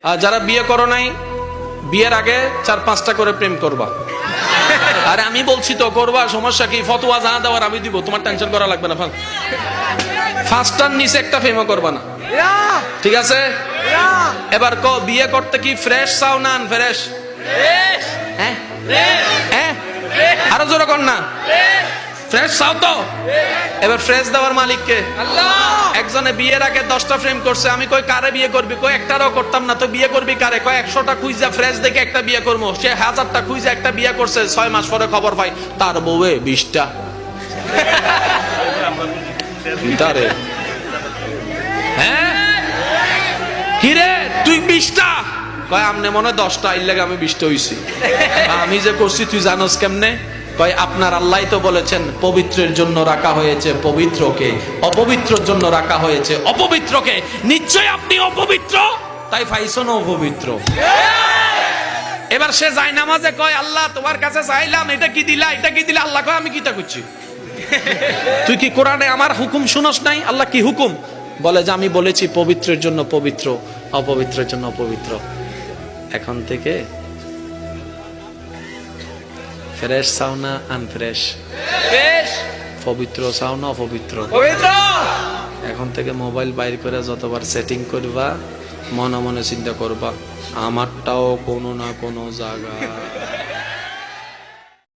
আর যারা বিয়ে করো নাই, বিয়ের আগে 4-5টা করে প্রেম করবা। আরে আমি বলছি তো করবা, সমস্যা কি? ফতোয়া যা দেওয়ার আমি দিব, তোমার টেনশন করা লাগবে না। 5টার নিচে একটা প্রেমও করবা না, ঠিক আছে? এবার বিয়ে করতে কি ফ্রেশ চাও না আনফ্রেশ? হ্যাঁ হ্যাঁ, আরো জোরে কর না, ফ্রেশ চাও তো? এবার ফ্রেশ দেওয়ার মালিক কে? আল্লাহ। একজনে বিয়ের আগে 10টা প্রেম করছে, আমি কই কারে বিয়ে করবি? কই একটারও করতাম না। তো বিয়ে করবি কারে? কই 100টা খুঁজা ফ্রেশ দেখে একটা বিয়ে করবো। সে 1000টা খুঁজা একটা বিয়ে করছে, 6 মাস পরে খবর পাই তার বউয়ে 20টা। হ্যাঁ কিরে তুই 20টা? কয় আমনে মনে 10টা, এর লাগে আমি 20টা হইছি। আমি যে করছি তুই জানোস কেমনে? কয় আপনার আল্লাহ তো বলেছেন পবিত্রের জন্য রাখা হয়েছে পবিত্রকে, অপবিত্রের জন্য রাখা হয়েছে অপবিত্রকে। নিশ্চয় আপনি অপবিত্র, তাই পাইছো না অপবিত্র। এবার সে যায় নামাজে কয় আল্লাহ তোমার কাছে চাইলাম, এটা কি দিলা, এটা কি দিলা? আল্লাহ কয় আমি কিটা করছি? তুই কি কোরআনে আমার হুকুম শুনস নাই? আল্লাহ কি হুকুম বলে? যে আমি বলেছি পবিত্রের জন্য পবিত্র, অপবিত্রের জন্য অপবিত্র। এখন থেকে ফ্রেশ চাও না আনফ্রেশ? পবিত্র চাও না অপবিত্র? এখন থেকে মোবাইল বাইর করে যতবার সেটিং করবা, মনে মনে চিন্তা করবা আমারটাও কোনো না কোনো জায়গা